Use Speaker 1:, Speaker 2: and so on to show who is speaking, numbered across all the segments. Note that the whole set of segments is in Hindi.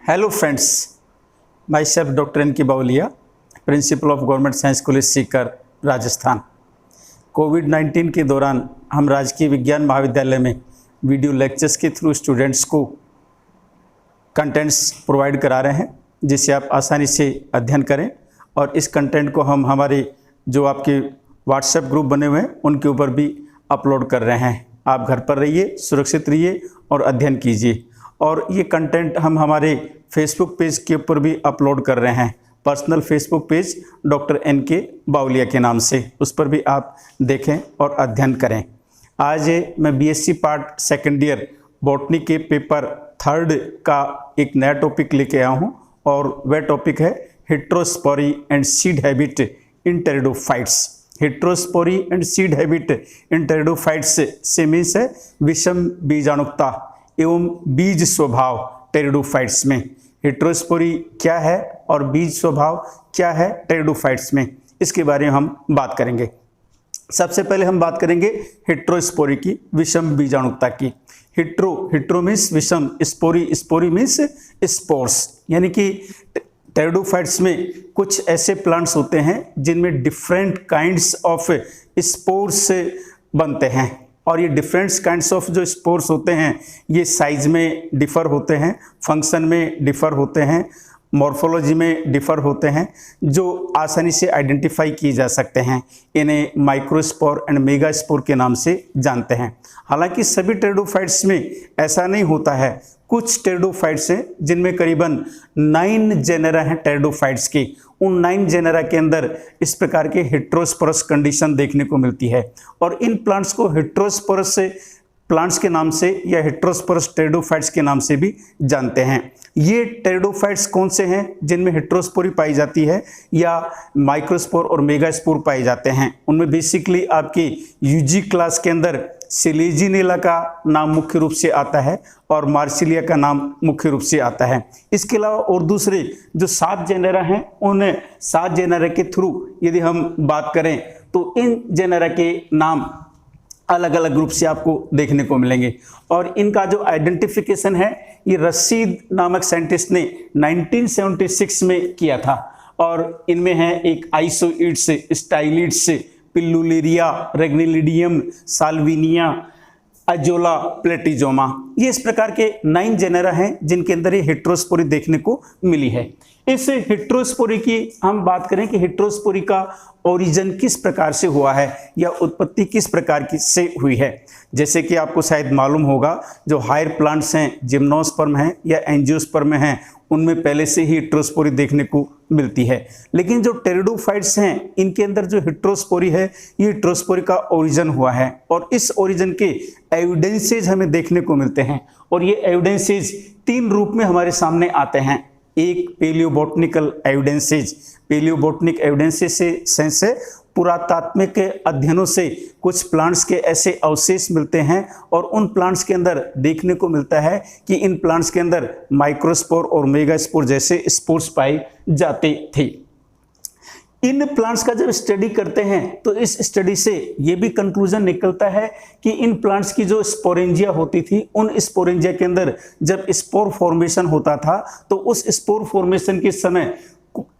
Speaker 1: Hello friends, my self doctor N K Bawaliya, principal of government science college Sikar, Rajasthan. कोविड-19 के दौरान हम राजकीय विज्ञान महाविद्यालय में वीडियो लेक्चर्स के थ्रू स्टूडेंट्स को कंटेंट्स प्रोवाइड करा रहे हैं, जिससे आप आसानी से अध्ययन करें। और इस कंटेंट को हम हमारे जो आपके व्हाट्सएप ग्रुप बने हुए हैं उनके ऊपर भी अपलोड कर रहे हैं। आप घर पर रहिए, सुरक्षित रहिए और अध्ययन कीजिए। और ये कंटेंट हम हमारे फेसबुक पेज के ऊपर भी अपलोड कर रहे हैं, personal Facebook page doctor N K Bavaliya के नाम से। उस पर भी आप देखें और अध्ययन करें। आज मैं BSc part second year botany के पेपर 3 का एक नया टॉपिक लेके आया हूँ, और वह टॉपिक है heterospory and seed habit in pteridophytes. Heterospory and seed habit in pteridophytes से मीन्स है विषम बीजाणुकता एवं बीज स्वभाव टेरिडोफाइट्स में। हेट्रोस्पोरी क्या है और बीज स्वभाव क्या है टेरिडोफाइट्स में, इसके बारे में हम बात करेंगे। सबसे पहले हम बात करेंगे हेट्रोस्पोरी की, विषम बीजाणुकता की। हेट्रो मीन्स विषम, स्पोरी मीन्स स्पोर्स, यानी कि टेरिडोफाइट्स में कुछ ऐसे प्लांट्स होते हैं जिनमें डिफरेंट काइंड्स ऑफ स्पोर्स बनते हैं। और ये डिफरेंट काइंड्स ऑफ जो स्पोर्स होते हैं ये साइज में डिफ़र होते हैं, फंक्शन में डिफ़र होते हैं, मॉर्फोलॉजी में डिफ़र होते हैं, जो आसानी से आइडेंटिफाई किए जा सकते हैं। इन्हें माइक्रोस्पोर एंड मेगास्पोर के नाम से जानते हैं। हालांकि सभी टेरिडोफाइट्स में ऐसा नहीं होता है। कुछ टेरिडोफाइट्स हैं जिनमें करीबन 9 जेनेरा हैं टेरिडोफाइट्स के। उन 9 जेनेरा के अंदर इस प्रकार के हेट्रोस्पोरस कंडीशन देखने को मिलती है, और इन प्लांट्स को हेट्रोस्पोरस प्लांट्स के नाम से या हेट्रोस्पोरस टेरिडोफाइट्स के नाम से भी जानते हैं। ये टेरिडोफाइट्स कौन से हैं जिनमें हेट्रोस्पोरी पाई जाती है या माइक्रोस्पोर और मेगास्पोर पाए जाते हैं? उनमें बेसिकली आपके यूजी क्लास के अंदर सिलेजिनेला का नाम मुख्य रूप से आता है और मार्सिलिया का नाम मुख्य रूप से आता है। इसके अलावा और दूसरे जो 7 जेनेरा हैं, उन 7 जेनेरा के थ्रू यदि हम बात करें तो इन जेनेरा के नाम अलग अलग ग्रुप से आपको देखने को मिलेंगे। और इनका जो आइडेंटिफिकेशन है ये रशीद नामक साइंटिस्ट ने 1976 में किया था। और इनमें है एक आइसोइड्स, स्टाइलिड्स, पिल्लुलेरिया, रेग्निलिडियम, साल्विनिया, अजोला, प्लेटिजोमा। ये इस प्रकार के 9 जेनेरा हैं जिनके अंदर ये हेट्रोस्पोरी देखने को मिली है। इस हेट्रोस्पोरी की हम बात करें कि हेट्रोस्पोरी का ओरिजिन किस प्रकार से हुआ है या उत्पत्ति किस प्रकार की से हुई है। जैसे कि आपको शायद मालूम होगा, जो हायर प्लांट्स हैं, जिम्नोस्पर्म हैं या एंजियोस्पर्म हैं, उनमें पहले से ही हेट्रोस्पोरी देखने को मिलती है। लेकिन जो टेरिडोफाइट्स हैं इनके अंदर जो हेट्रोस्पोरी है ये हेट्रोस्पोरी का ओरिजिन हुआ है, और इस ओरिजिन के एविडेंसेज हमें देखने को मिलते हैं। और ये एविडेंसेज 3 रूप में हमारे सामने आते हैं। एक पेलियोबोटनिकल एविडेंसेज, पेलियोबोटनिक एविडेंसेज से सेंस है पुरातात्विक अध्ययनों से कुछ प्लांट्स के ऐसे अवशेष मिलते हैं, और उन प्लांट्स के अंदर देखने को मिलता है कि इन प्लांट्स के अंदर माइक्रोस्पोर और मेगास्पोर जैसे स्पोर्स पाए जाते थे। इन प्लांट्स का जब स्टडी करते हैं तो इस स्टडी से ये भी कंक्लूजन निकलता है कि इन प्लांट्स की जो स्पोरेंजिया होती थी, उन स्पोरेंजिया के अंदर जब स्पोर फॉर्मेशन होता था तो उस स्पोर फॉर्मेशन के समय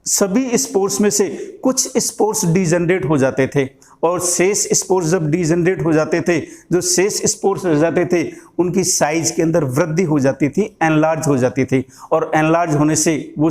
Speaker 1: सभी स्पोर्स में से कुछ स्पोर्स डीजनरेट हो जाते थे, और शेष स्पोर्स जब डीजनरेट हो जाते थे, जो शेष स्पोर्स रह जाते थे उनकी साइज के अंदर वृद्धि हो जाती थी, एनलार्ज हो जाती थी। और एनलार्ज होने से वो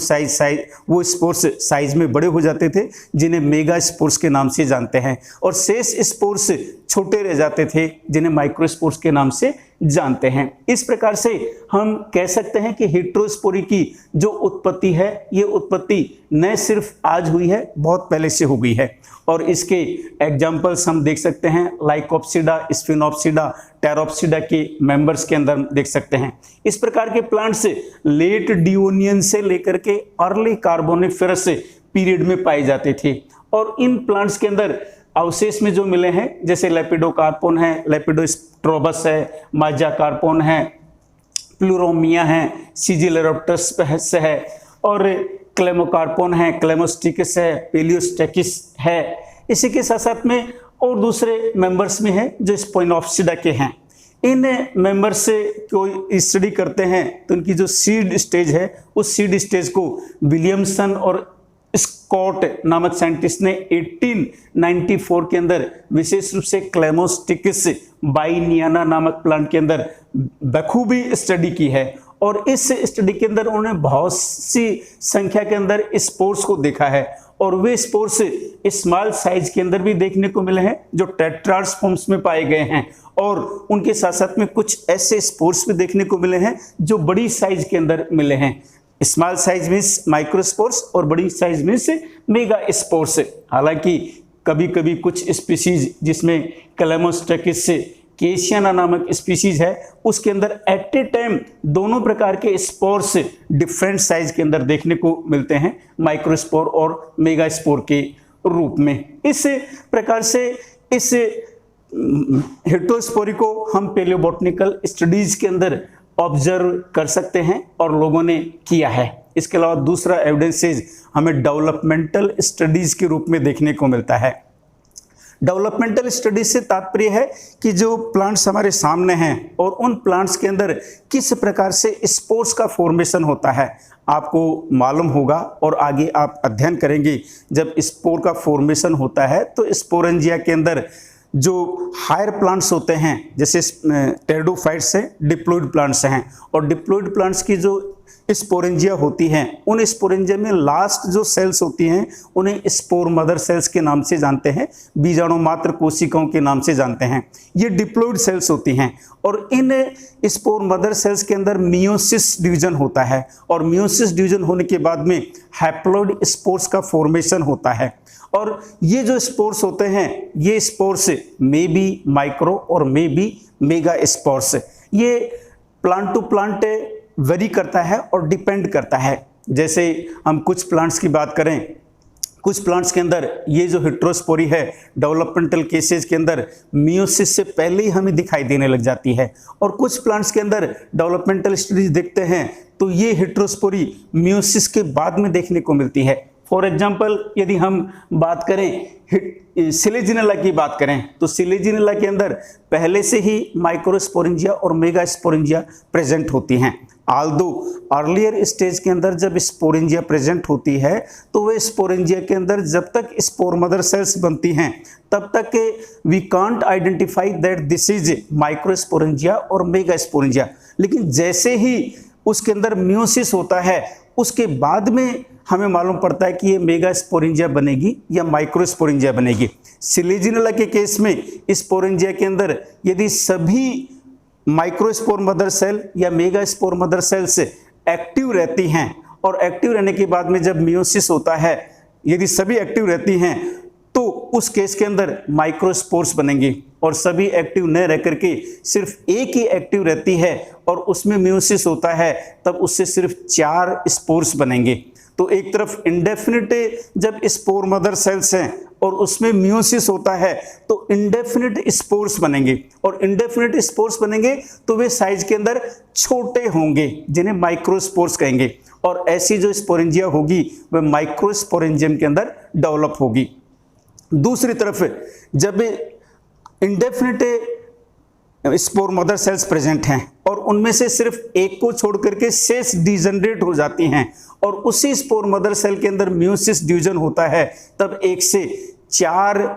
Speaker 1: वो स्पोर्स साइज में बड़े हो जाते थे, जिन्हें मेगा स्पोर्स के नाम से जानते हैं। और शेष स्पोर्स छोटे रह जाते थे, जिन्हें माइक्रोस्पोर्स के नाम से जानते हैं। इस प्रकार से हम कह सकते हैं कि हेट्रोस्पोरी की जो उत्पत्ति है ये उत्पत्ति न सिर्फ आज हुई है, बहुत पहले से हो गई है। और इसके एग्जाम्पल्स हम देख सकते हैं लाइकोप्सिडा, स्फिनोप्सिडा, टेरोप्सिडा के मेंबर्स के अंदर देख सकते हैं। इस प्रकार के प्लांट्स लेट डिओनियन से लेकर के अर्ली कार्बोनिफेरस पीरियड में पाए जाते थे। और इन प्लांट्स के अंदर अवशेष में जो मिले हैं, जैसे लेपिडोकार्पोन है, लेपिडोस्ट्रोबस है, माजाकार्पोन है, प्लूरोमिया है, सिजिलेरोप्टस है, और क्लेमोकार्पोन है, क्लेमोस्टिकस है, पेलियोस्टेकिस है। इसी के साथ साथ में और दूसरे मेंबर्स में हैं जो स्पोइनोप्सिडा के हैं। इन मेंबर से कोई स्टडी करते हैं तो इनकी जो सीड स्टेज है उस सीड स्टेज को विलियमसन और स्कॉट नामक साइंटिस्ट ने 1894 के अंदर विशेष रूप से क्लेमोस्टिकिस बाइनियाना नामक प्लांट के अंदर बखूबी स्टडी की है। और इस स्टडी के अंदर उन्होंने बहुत सी संख्या के अंदर स्पोर्स को देखा है और वे स्पोर्स स्मॉल साइज के अंदर भी देखने को मिले हैं जो टेट्राड्स फॉर्म्स में पाए गए हैं, और उनके साथ साथ में कुछ ऐसे स्पोर्स भी देखने को मिले हैं जो बड़ी साइज के अंदर मिले हैं। स्मॉल साइज मीन्स माइक्रोस्पोर्स और बड़ी साइज मीन्स मेगा स्पोर्स। हालांकि कभी कभी कुछ स्पीसीज जिसमें क्लेमोस्टिकिस केशियाना नामक स्पीसीज है उसके अंदर एट ए टाइम दोनों प्रकार के स्पोर्स डिफरेंट साइज के अंदर देखने को मिलते हैं, माइक्रोस्पोर और मेगा स्पोर के रूप में। इस प्रकार से इस हेटेरोस्पोरी को हम पैलियोबोटनिकल स्टडीज के अंदर ऑब्जर्व कर सकते हैं और लोगों ने किया है। इसके अलावा दूसरा एविडेंसेज हमें डेवलपमेंटल स्टडीज के रूप में देखने को मिलता है। डेवलपमेंटल स्टडीज से तात्पर्य है कि जो प्लांट्स हमारे सामने हैं और उन प्लांट्स के अंदर किस प्रकार से स्पोर्स का फॉर्मेशन होता है आपको मालूम होगा, और आगे आप अध्ययन करेंगे जब स्पोर का फॉर्मेशन होता है तो स्पोरेंजिया के अंदर जो हायर प्लांट्स होते हैं जैसे टेरिडोफाइट्स हैं, डिप्लॉइड प्लांट्स हैं, और डिप्लॉइड प्लांट्स की जो स्पोरेंजिया होती हैं उन स्पोरेंजिया में लास्ट जो सेल्स होती हैं उन्हें स्पोर मदर सेल्स के नाम से जानते हैं, बीजाणु मात्र कोशिकाओं के नाम से जानते हैं। ये डिप्लॉइड सेल्स होती हैं और इन स्पोर मदर सेल्स के अंदर मियोसिस डिवीजन होता है और मियोसिस डिवीजन होने के बाद में हैप्लॉइड स्पोर्स का फॉर्मेशन होता है। और ये जो स्पोर्स होते हैं ये स्पोर्स मे बी माइक्रो और मे बी मेगा स्पोर्स, ये प्लांट टू प्लांट वेरी करता है और डिपेंड करता है। जैसे हम कुछ प्लांट्स की बात करें, कुछ प्लांट्स के अंदर ये जो हेटेरोस्पोरी है डेवलपमेंटल केसेस के अंदर मियोसिस से पहले ही हमें दिखाई देने लग जाती है, और कुछ प्लांट्स के अंदर डेवलपमेंटल स्टडीज देखते हैं तो ये हेटेरोस्पोरी मियोसिस के बाद में देखने को मिलती है। फॉर एग्जाम्पल यदि हम बात करें सिलेजिनेला की बात करें तो सिलेजिनेला के अंदर पहले से ही माइक्रोस्पोरेंजिया और मेगा स्पोरेंजिया प्रेजेंट होती हैं। आल्दो अर्लियर स्टेज के अंदर जब स्पोरेंजिया प्रेजेंट होती है तो वे स्पोरेंजिया के अंदर जब तक स्पोर मदर सेल्स बनती हैं तब तक we can't identify that this is microsporangia और मेगा स्पोरेंजिया, लेकिन जैसे ही उसके अंदर मियोसिस होता है उसके बाद में हमें मालूम पड़ता है कि ये मेगा स्पोरेंजिया बनेगी या माइक्रोस्पोरेंजिया बनेगी। सिलेजिनेला के केस में स्पोरेंजिया के अंदर यदि सभी माइक्रोस्पोर मदर सेल या mega spore mother cells active रहती हैं और एक्टिव रहने के बाद में जब मियोसिस होता है यदि सभी एक्टिव रहती हैं तो उस केस के अंदर माइक्रोस्पोर्स बनेंगे, और सभी एक्टिव न रह करके सिर्फ एक ही एक्टिव रहती है और उसमें मियोसिस होता है तब उससे सिर्फ 4 स्पोर्स बनेंगे। तो एक तरफ इंडेफिनिट जब स्पोर मदर सेल्स हैं और उसमें मियोसिस होता है तो इंडेफिनिट स्पोर्स बनेंगे, और इंडेफिनिट स्पोर्स बनेंगे तो वे साइज के अंदर छोटे होंगे जिन्हें माइक्रोस्पोर्स कहेंगे, और ऐसी जो स्पोरेंजिया होगी वह माइक्रोस्पोरेंजियम के अंदर डेवलप होगी। दूसरी तरफ जब indefinite spore mother cells present हैं और उनमें से सिर्फ एक को छोड़ करके शेष डिजनरेट हो जाती हैं और उसी स्पोर मदर सेल के अंदर मियोसिस डिवीजन होता है तब 1 से 4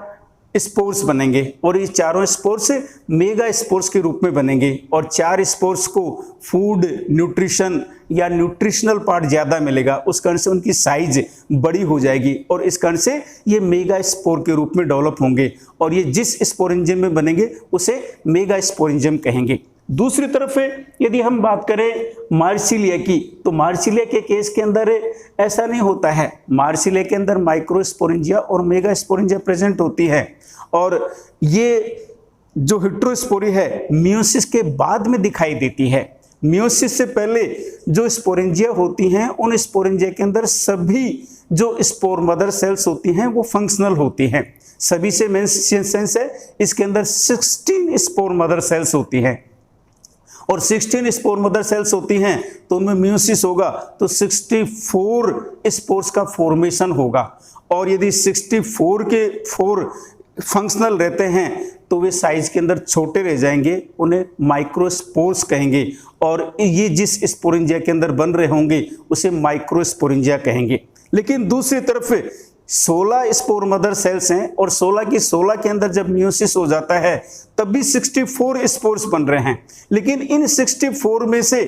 Speaker 1: स्पोर्स बनेंगे, और ये चारों स्पोर्स मेगा स्पोर्स के रूप में बनेंगे, और 4 स्पोर्स को फूड न्यूट्रिशन या न्यूट्रिशनल पार्ट ज़्यादा मिलेगा, उस कारण से उनकी साइज बड़ी हो जाएगी और इस कारण से ये मेगा स्पोर के रूप में डेवलप होंगे, और ये जिस स्पोरेंजियम में बनेंगे उसे मेगा स्पोरेंजियम कहेंगे। दूसरी तरफ यदि हम बात करें मार्सिलिया की तो मार्सिलिया के केस के अंदर ऐसा नहीं होता है। मार्सिलिया के अंदर माइक्रोस्पोरेंजिया और मेगा स्पोरेंजिया प्रेजेंट होती है, और ये जो हेटेरोस्पोरी है मियोसिस के बाद में दिखाई देती है। मियोसिस से पहले जो स्पोरेंजिया होती हैं उन स्पोरेंजिया के अंदर सभी जो स्पोर मदर सेल्स होती हैं वो फंक्शनल होती हैं। सभी से मेन सेंस है इसके अंदर 16 स्पोर मदर सेल्स होती हैं, और 16 स्पोर मदर सेल्स होती हैं तो उनमें मियोसिस होगा तो 64 स्पोर्स का फॉर्मेशन होगा, और यदि 64 के 4 फंक्शनल रहते हैं तो वे साइज के अंदर छोटे रह जाएंगे, उन्हें माइक्रोस्पोर्स कहेंगे। और ये जिस स्पोरेंजिया के अंदर बन रहे होंगे उसे माइक्रोस्पोरेंजिया कहेंगे। लेकिन दूसरी तरफ 16 स्पोर मदर सेल्स हैं और 16 की 16 के अंदर जब मियोसिस हो जाता है तब भी 64 स्पोर्स बन रहे हैं। लेकिन इन 64 में से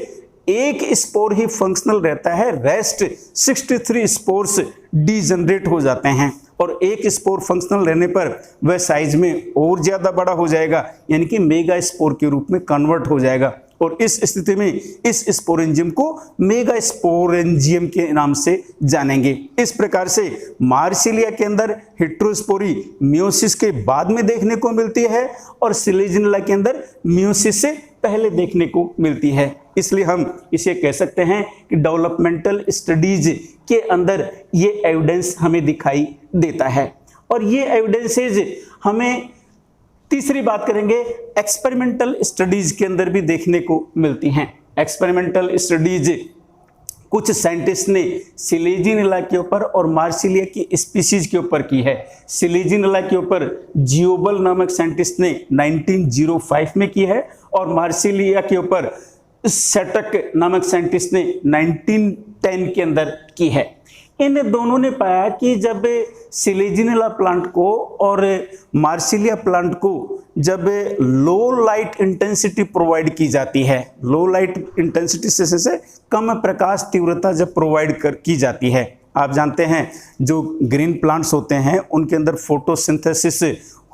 Speaker 1: एक स्पोर ही फंक्शनल रहता है, रेस्ट 63 स्पोर्स डीजनरेट हो जाते हैं। और एक स्पोर फंक्शनल रहने पर वह साइज में और ज्यादा बड़ा हो जाएगा, यानी कि मेगा स्पोर के रूप में कन्वर्ट हो जाएगा। और इस स्थिति में इस स्पोरेंजियम को मेगा स्पोरेंजियम के नाम से जानेंगे। इस प्रकार से मार्सिलिया के अंदर हेटेरोस्पोरी मियोसिस के बाद में देखने को मिलती है और सिलेजिनला के अंदर मियोसिस से पहले देखने को मिलती है। इसलिए हम इसे कह सकते हैं कि डेवलपमेंटल स्टडीज के अंदर ये एविडेंस हमें दिखाई देता है। और ये एविडेंसेज हमें तीसरी बात करेंगे एक्सपेरिमेंटल स्टडीज के अंदर भी देखने को मिलती हैं। एक्सपेरिमेंटल स्टडीज कुछ साइंटिस्ट ने सिलेजिनला के ऊपर और मार्सिलिया की स्पीसीज के ऊपर की है। सिलेजिनला के ऊपर जियोबल नामक साइंटिस्ट ने 1905 में की है और मार्सिलिया के ऊपर सेटक नामक साइंटिस्ट ने 1910 के अंदर की है। इन दोनों ने पाया कि जब सिलेजिनला प्लांट को और मार्सिलिया प्लांट को जब लो लाइट इंटेंसिटी प्रोवाइड की जाती है, लो लाइट इंटेंसिटी से कम प्रकाश तीव्रता जब प्रोवाइड की जाती है, आप जानते हैं जो ग्रीन प्लांट्स होते हैं उनके अंदर फोटोसिंथेसिस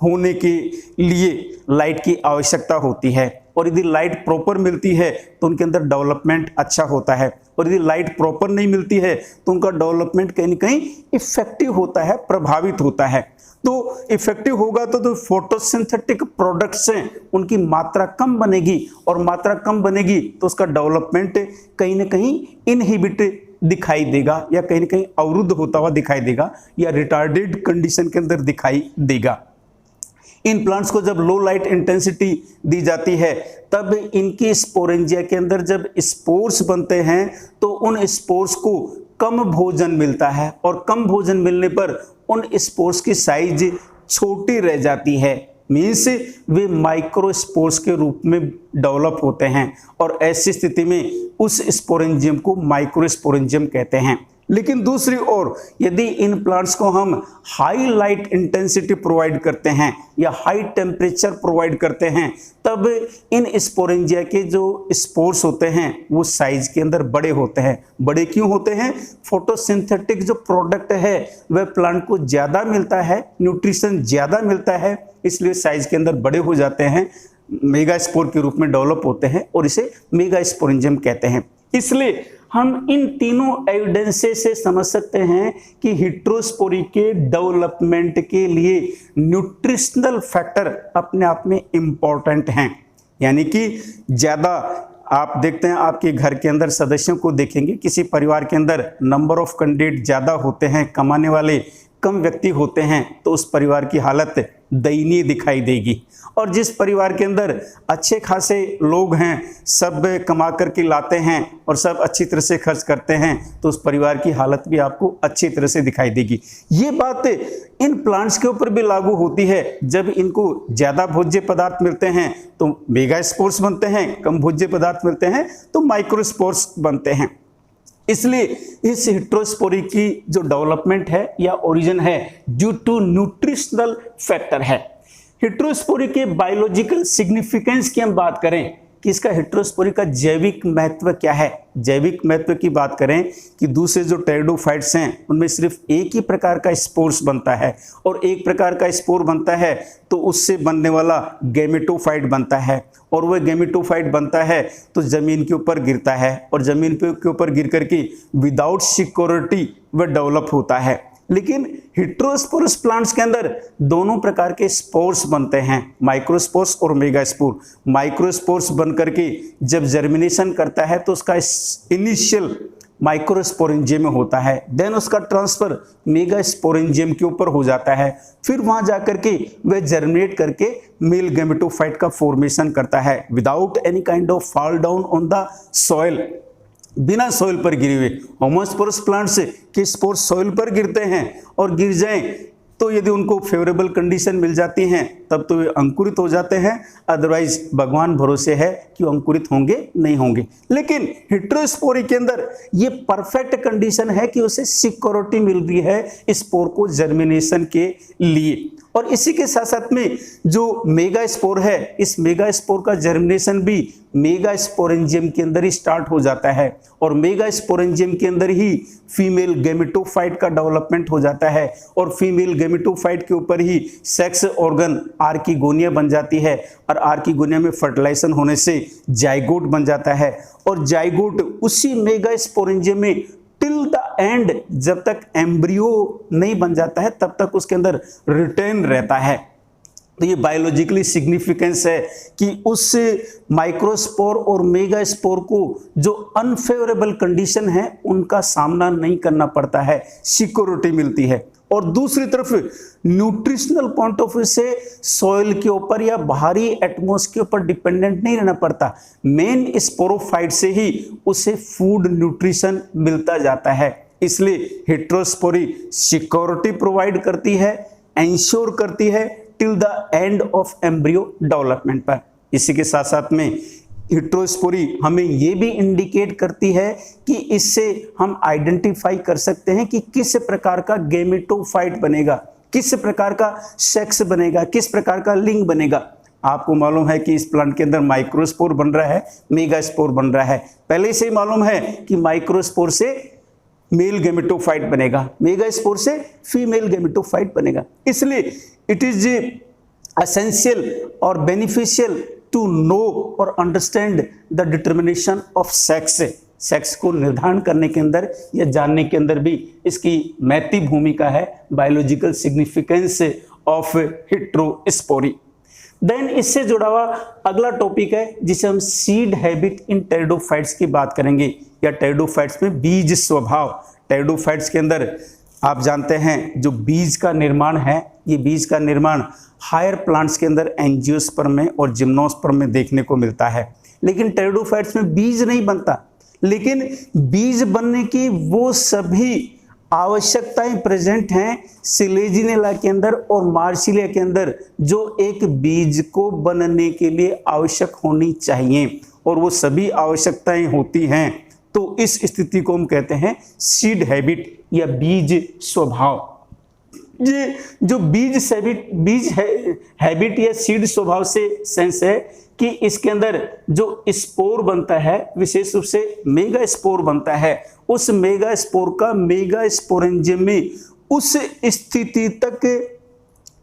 Speaker 1: होने के लिए लाइट की आवश्यकता होती है। और यदि लाइट प्रॉपर मिलती है तो उनके अंदर डेवलपमेंट अच्छा होता है, और यदि लाइट प्रॉपर नहीं मिलती है तो उनका डेवलपमेंट कहीं ना कहीं इफेक्टिव होता है, प्रभावित होता है। तो इफेक्टिव होगा तो फोटोसिंथेटिक प्रोडक्ट्स हैं उनकी मात्रा कम बनेगी, और मात्रा कम बनेगी तो उसका डेवलपमेंट कहीं ना कहीं इनहिबिट दिखाई देगा, या कहीं ना कहीं अवरुद्ध होता हुआ दिखाई देगा, या रिटार्डेड कंडीशन के अंदर दिखाई देगा। इन प्लांट्स को जब लो लाइट इंटेंसिटी दी जाती है तब इनकी स्पोरेंजिया के अंदर जब स्पोर्स बनते हैं तो उन स्पोर्स को कम भोजन मिलता है, और कम भोजन मिलने पर उन स्पोर्स की साइज छोटी रह जाती है। मीन्स वे माइक्रोस्पोर्स के रूप में डेवलप होते हैं, और ऐसी स्थिति में उस स्पोरेंजियम को माइक्रोस्पोरेंजियम कहते हैं। लेकिन दूसरी ओर यदि इन प्लांट्स को हम हाई लाइट इंटेंसिटी प्रोवाइड करते हैं या हाई टेम्परेचर प्रोवाइड करते हैं तब इन स्पोरेंजिया के जो स्पोर्स होते हैं वो साइज के अंदर बड़े होते हैं। बड़े क्यों होते हैं? फोटोसिंथेटिक जो प्रोडक्ट है वह प्लांट को ज़्यादा मिलता है, न्यूट्रिशन ज़्यादा मिलता है, इसलिए साइज के अंदर बड़े हो जाते हैं, मेगा स्पोर के रूप में डेवलप होते हैं और इसे मेगा स्पोरेंजियम कहते हैं। इसलिए हम इन तीनों एविडेंसेस से समझ सकते हैं कि हेटेरोस्पोरी के डेवलपमेंट के लिए न्यूट्रिशनल फैक्टर अपने आप में इम्पॉर्टेंट हैं। यानी कि ज़्यादा आप देखते हैं आपके घर के अंदर सदस्यों को देखेंगे, किसी परिवार के अंदर नंबर ऑफ कैंडिडेट ज़्यादा होते हैं, कमाने वाले कम व्यक्ति होते हैं, तो उस परिवार की हालत दयनीय दिखाई देगी। और जिस परिवार के अंदर अच्छे खासे लोग हैं, सब कमा करके लाते हैं और सब अच्छी तरह से खर्च करते हैं, तो उस परिवार की हालत भी आपको अच्छी तरह से दिखाई देगी। ये बात इन प्लांट्स के ऊपर भी लागू होती है। जब इनको ज़्यादा भोज्य पदार्थ मिलते हैं तो मेगा स्पोर्स बनते हैं, कम भोज्य पदार्थ मिलते हैं तो माइक्रोस्पोर्स बनते हैं। इसलिए इस हेटेरोस्पोरी की जो डेवलपमेंट है या ओरिजिन है ड्यू टू न्यूट्रिशनल फैक्टर है। हेटेरोस्पोरी के बायोलॉजिकल सिग्निफिकेंस की हम बात करें कि इसका हेटेरोस्पोरी का जैविक महत्व क्या है। जैविक महत्व की बात करें कि दूसरे जो टेरिडोफाइट्स हैं उनमें सिर्फ एक ही प्रकार का स्पोर्स बनता है, और एक प्रकार का स्पोर बनता है तो उससे बनने वाला गैमेटोफाइट बनता है, और वह गैमेटोफाइट बनता है तो ज़मीन के ऊपर गिरता है, और ज़मीन के ऊपर गिर करके विदाउट सिक्योरिटी वह डेवलप होता है। लेकिन हेटेरोस्पोरस प्लांट्स के अंदर दोनों प्रकार के स्पोर्स बनते हैं, माइक्रोस्पोर्स और मेगास्पोर। माइक्रोस्पोर्स बन करके जब जर्मिनेशन करता है तो उसका इनिशियल माइक्रोस्पोरेंजियम में होता है, देन उसका ट्रांसफर मेगास्पोरेंजियम के ऊपर हो जाता है, फिर वहां जाकर के वह जर्मिनेट करके मेल गैमेटोफाइट का फॉर्मेशन करता है without any kind of fall down on the soil, बिना सॉइल पर गिरे हुए। होमोस्पोरस प्लांट्स के स्पोर्स सॉइल पर गिरते हैं और गिर जाएं तो यदि उनको फेवरेबल कंडीशन मिल जाती हैं तब तो वे अंकुरित हो जाते हैं, अदरवाइज भगवान भरोसे है कि वो अंकुरित होंगे नहीं होंगे। लेकिन हेटेरोस्पोरी के अंदर ये परफेक्ट कंडीशन है कि उसे सिक्योरिटी मिल रही है स्पोर को जर्मिनेशन के लिए। और इसी के साथ साथ में जो मेगा स्पोर है, इस मेगा स्पोर का जर्मिनेशन भी मेगा स्पोरेंजियम के अंदर ही स्टार्ट हो जाता है और मेगा स्पोरेंजियम के अंदर ही फीमेल गेमेटोफाइट का डेवलपमेंट हो जाता है और फीमेल गेमेटोफाइट के ऊपर ही सेक्स ऑर्गन आर्किगोनिया बन जाती है और आर्किगोनिया में फर्टिलाइजेशन होने से जाइगोट बन जाता है और जाइगोट उसी मेगा स्पोरेंजियम में टिल द एंड, जब तक एम्ब्रियो नहीं बन जाता है तब तक उसके अंदर रिटेन रहता है। तो ये बायोलॉजिकली सिग्निफिकेंस है कि उस माइक्रोस्पोर और मेगा स्पोर को जो अनफेवरेबल कंडीशन है उनका सामना नहीं करना पड़ता है, सिक्योरिटी मिलती है। और दूसरी तरफ न्यूट्रिशनल पॉइंट ऑफ व्यू से सॉइल के ऊपर या बाहरी एटमॉस्फेयर के ऊपर डिपेंडेंट नहीं रहना पड़ता, मेन स्पोरोफाइट से ही उसे फूड न्यूट्रिशन मिलता जाता है। इसलिए हेटेरोस्पोरी सिक्योरिटी प्रोवाइड करती है, एंश्योर करती है till the end of embryo development पर। इसी के साथ साथ में हेटेरोस्पोरी हमें ये भी इंडिकेट करती है कि इससे हम आइडेंटिफाई कर सकते हैं कि किस प्रकार का गेमेटोफाइट बनेगा, किस प्रकार का सेक्स बनेगा, किस प्रकार का लिंग बनेगा। आपको मालूम है कि इस प्लांट के अंदर माइक्रोस्पोर बन रहा है, मेगा स्पोर बन रहा है। पहले से ही मालूम है कि माइक्रोस्पोर से मेल गेमेटोफाइट बनेगा, मेगा स्पोर से फीमेल गेमेटोफाइट बनेगा। इसलिए इट इज एसेंशियल और बेनिफिशियल टू नो और understand the determination of sex. Sex को निर्धारण करने के अंदर या जानने के अंदर भी इसकी महती भूमिका है, biological significance of heterospory. Then इससे जुड़ा हुआ अगला टॉपिक है जिसे हम सीड हैबिट इन टेरिडोफाइट्स की बात करेंगे, या टेरिडोफाइट्स में बीज स्वभाव। टेरिडोफाइट्स के अंदर आप जानते हैं जो बीज का निर्माण है, ये बीज का निर्माण हायर प्लांट्स के अंदर एंजियोस्पर्म में और जिम्नोस्पर्म में देखने को मिलता है। लेकिन टेरिडोफाइट्स में बीज नहीं बनता, लेकिन बीज बनने की वो सभी आवश्यकताएं प्रेजेंट हैं सिलेजिनेला के अंदर और मार्सिलिया के अंदर जो एक बीज को बनने के लिए आवश्यक होनी चाहिए, और वो सभी आवश्यकताएं होती हैं। तो इस स्थिति को हम कहते हैं सीड हैबिट या बीज स्वभाव। ये जो बीज हैबिट या सीड स्वभाव से सेंस है कि इसके अंदर जो स्पोर बनता है, विशेष रूप से मेगा स्पोर बनता है, उस मेगा स्पोर का मेगा स्पोरेंजियम में उस स्थिति तक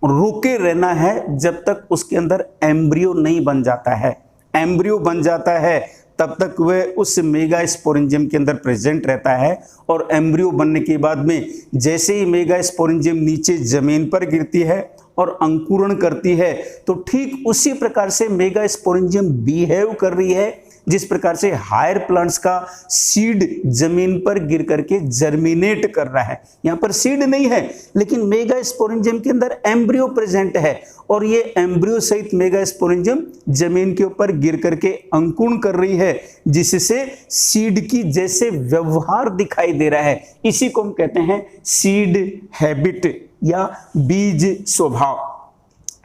Speaker 1: रुके रहना है जब तक उसके अंदर एम्ब्रियो नहीं बन जाता है। एम्ब्रियो बन जाता है तब तक वह उस मेगा स्पोरेंजियम के अंदर प्रेजेंट रहता है, और एम्ब्रियो बनने के बाद में जैसे ही मेगा स्पोरेंजियम नीचे जमीन पर गिरती है और अंकुरण करती है, तो ठीक उसी प्रकार से मेगा स्पोरेंजियम बिहेव कर रही है जिस प्रकार से हायर प्लांट्स का सीड जमीन पर गिर करके जर्मिनेट कर रहा है। यहाँ पर सीड नहीं है, लेकिन मेगा स्पोरेंजियम के अंदर एम्ब्रियो प्रेजेंट है, और ये एम्ब्रियो सहित मेगा स्पोरेंजियम जमीन के ऊपर गिर करके अंकुरण कर रही है, जिससे सीड की जैसे व्यवहार दिखाई दे रहा है। इसी को हम कहते हैं सीड हैबिट या बीज स्वभाव।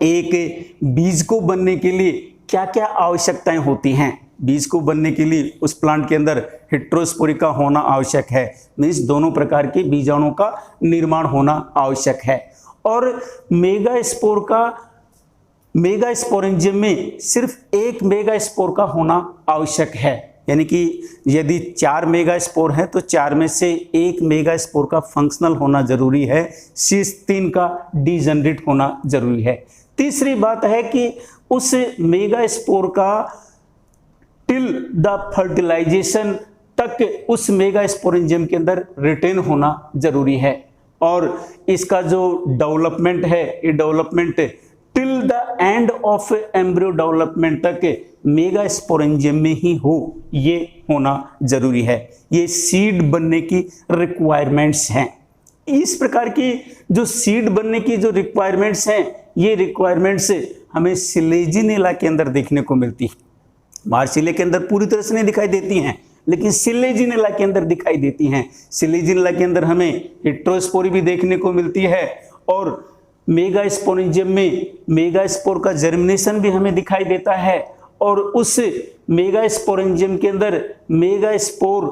Speaker 1: एक बीज को बनने के लिए क्या क्या आवश्यकताएं होती हैं? बीज को बनने के लिए उस प्लांट के अंदर हेटेरोस्पोरी का होना आवश्यक है, मीन्स दोनों प्रकार के बीजाणुओं का निर्माण होना आवश्यक है। और मेगा स्पोरेंजियम में सिर्फ एक मेगा स्पोर का होना आवश्यक है, यानी कि यदि 4 मेगा स्पोर है तो 4 में से 1 मेगा स्पोर का फंक्शनल होना जरूरी है, शेष 3 का डीजनरेट होना जरूरी है। तीसरी बात है कि उस मेगा स्पोर का टिल द फर्टिलाइजेशन तक उस मेगा स्पोरेंजियम के अंदर रिटेन होना जरूरी है, और इसका जो डेवलपमेंट है, ये development till the end of embryo development तक मेगा स्पोरेंजियम में ही हो, ये होना जरूरी है। ये सीड बनने की रिक्वायरमेंट्स हैं। इस प्रकार की जो सीड बनने की जो रिक्वायरमेंट्स हैं, ये रिक्वायरमेंट्स हमें सिलेजिनेला के अंदर देखने को मिलती है। मार्सिलिया के अंदर पूरी तरह से नहीं दिखाई देती हैं, लेकिन सिलेजिनेला के अंदर दिखाई देती हैं। सिलेजिनेला के अंदर हमें हेटेरोस्पोरी भी देखने को मिलती है, और मेगा स्पोरेंजियम में मेगा स्पोर का जर्मिनेशन भी हमें दिखाई देता है और उस मेगा स्पोरेंजियम के अंदर मेगा स्पोर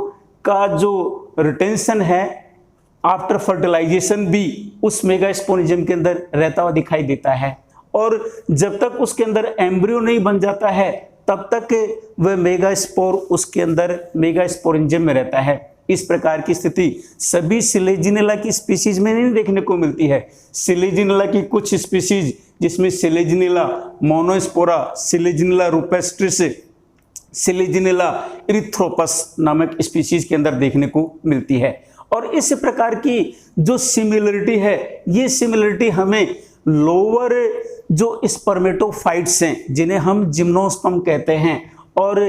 Speaker 1: का जो रिटेंशन है आफ्टर फर्टिलाइजेशन भी उस मेगा स्पोरेंजियम के अंदर रहता हुआ दिखाई देता है। और जब तक उसके अंदर एम्ब्रियो नहीं बन जाता है तब तक वह मेगा स्पोर उसके अंदर मेगा स्पोरेंजियम में रहता है। इस प्रकार की स्थिति सभी सिलेजिनेला की स्पीशीज में नहीं देखने को मिलती है। सिलेजिनेला की कुछ स्पीशीज जिसमें सिलेजिनेला मोनोस्पोरा, सिलेजिनेला रुपेस्ट्रिस, सिलेजिनेला इरिथ्रोपस नामक स्पीशीज के अंदर देखने को मिलती है। और इस प्रकार की जो सिमिलरिटी है, ये सिमिलरिटी हमें लोअर जो स्पर्मेटोफाइट्स हैं जिन्हें हम जिम्नोस्पर्म कहते हैं और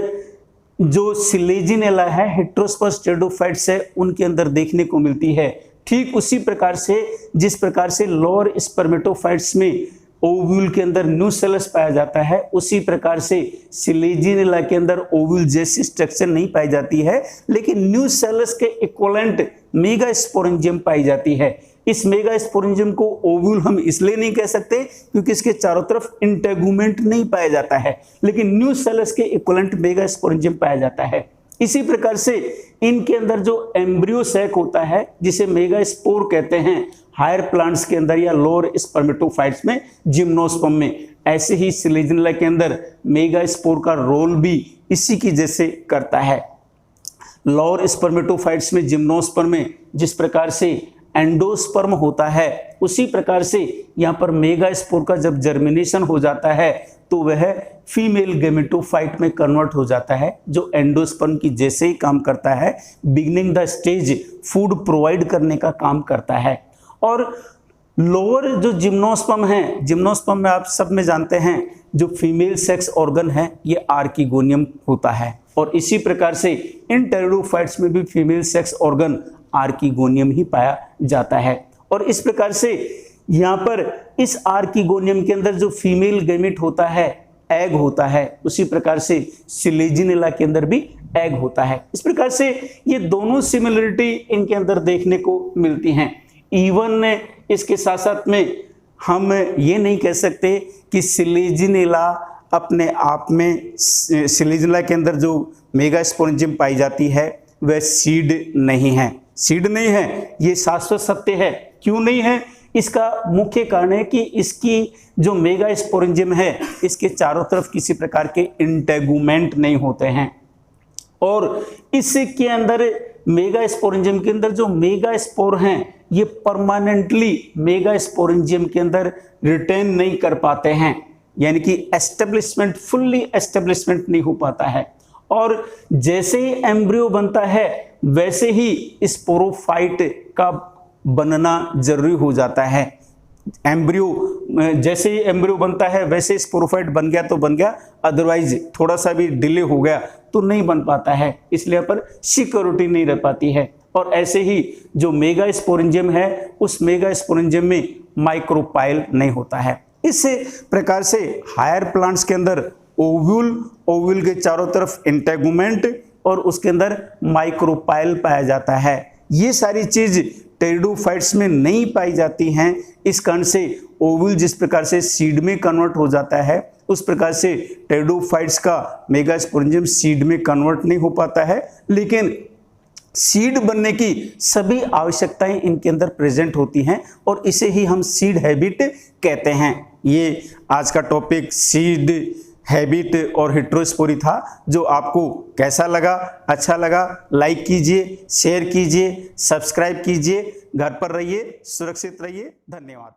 Speaker 1: जो सिलेजिनेला है हेटेरोस्पर्म टेरिडोफाइट्स है उनके अंदर देखने को मिलती है। ठीक उसी प्रकार से जिस प्रकार से लोअर स्पर्मेटोफाइट्स में ओव्यूल के अंदर न्यूसेलस पाया जाता है, उसी प्रकार से सिलेजिनेला के अंदर ओव्यूल जैसी स्ट्रक्चर नहीं पाई जाती है, लेकिन न्यूसेलस के इक्विवेलेंट मेगा स्पोरेंजियम पाई जाती है। इस मेगा स्पोरेंजियम को ओव्यूल हम इसलिए नहीं कह सकते क्योंकि इसके चारों तरफ इंटेगुमेंट नहीं पाया जाता है, लेकिन न्यूसेलस के इक्विवेलेंट मेगा स्पोरेंजियम पाया जाता है। इसी प्रकार से इनके अंदर जो एम्ब्रियो सैक होता है जिसे मेगा स्पोर कहते हैं, हायर प्लांट्स के अंदर या लोअर स्पर्मेटोफाइट्स में, जिम्नोस्पर्म में, ऐसे ही सिलेजिनेला के अंदर मेगा स्पोर का रोल भी इसी की जैसे करता है। लोअर स्पर्मेटोफाइट्स में, जिम्नोस्पर्म में जिस प्रकार से एंडोस्पर्म होता है, उसी प्रकार से यहाँ पर मेगा स्पोर का जब जर्मिनेशन हो जाता है तो वह फीमेल गेमेटोफाइट में कन्वर्ट हो जाता है, जो एंडोस्पर्म की जैसे ही काम करता है, beginning the stage food provide करने का काम करता है। और लोअर जो जिम्नोस्पर्म है, जिम्नोस्पर्म में आप सब में जानते हैं जो फीमेल सेक्स ऑर्गन है ये आर्किगोनियम होता है, और इसी प्रकार से इन टेरिडोफाइट्स में भी फीमेल सेक्स ऑर्गन आर्किगोनियम ही पाया जाता है। और इस प्रकार से यहाँ पर इस आर्किगोनियम के अंदर जो फीमेल गैमेट होता है, एग होता है, उसी प्रकार से सिलेजिनेला के अंदर भी एग होता है। इस प्रकार से ये दोनों सिमिलरिटी इनके अंदर देखने को मिलती हैं। इवन इसके साथ साथ में हम ये नहीं कह सकते कि सिलेजिनेला अपने आप में, सिलेजिनेला के अंदर जो मेगा स्पोरेंजियम पाई जाती है वह सीड नहीं है। सीड नहीं है, ये शाश्वत सत्य है। क्यों नहीं है? इसका मुख्य कारण है कि इसकी जो मेगा स्पोरेंजियम है इसके चारों तरफ किसी प्रकार के इंटेगुमेंट नहीं होते हैं, और इसके अंदर मेगा स्पोरेंजियम के अंदर जो मेगा स्पोर हैं ये परमानेंटली मेगा स्पोरेंजियम के अंदर रिटेन नहीं कर पाते हैं, यानी कि एस्टेब्लिशमेंट, फुल्ली एस्टेब्लिशमेंट नहीं हो पाता है। और जैसे ही एम्ब्रियो बनता है वैसे ही स्पोरोफाइट का बनना जरूरी हो जाता है। एम्ब्रियो, जैसे ही एम्ब्रियो बनता है वैसे स्पोरोफाइट बन गया तो बन गया, अदरवाइज थोड़ा सा भी डिले हो गया तो नहीं बन पाता है, इसलिए पर सिक्योरिटी नहीं रह पाती है। और ऐसे ही जो मेगा स्पोरेंजियम है उस मेगा स्पोरेंजियम में माइक्रोपाइल नहीं होता है। इस प्रकार से हायर प्लांट्स के अंदर ओव्यूल, ओव्यूल के चारों तरफ इंटेगुमेंट और उसके अंदर माइक्रोपाइल पाया जाता है। ये सारी चीज टेरिडोफाइट्स में नहीं पाई जाती हैं। इस कारण से ओव्यूल जिस प्रकार से सीड में कन्वर्ट हो जाता है उस प्रकार से टेरिडोफाइट्स का मेगा स्पोरेंजियम सीड में कन्वर्ट नहीं हो पाता है, लेकिन सीड बनने की सभी आवश्यकताएं इनके अंदर प्रेजेंट होती हैं और इसे ही हम सीड हैबिट कहते हैं। ये आज का टॉपिक सीड हैबिट और हेटेरोस्पोरी था। जो आपको कैसा लगा, अच्छा लगा, लाइक कीजिए, शेयर कीजिए, सब्सक्राइब कीजिए। घर पर रहिए, सुरक्षित रहिए। धन्यवाद।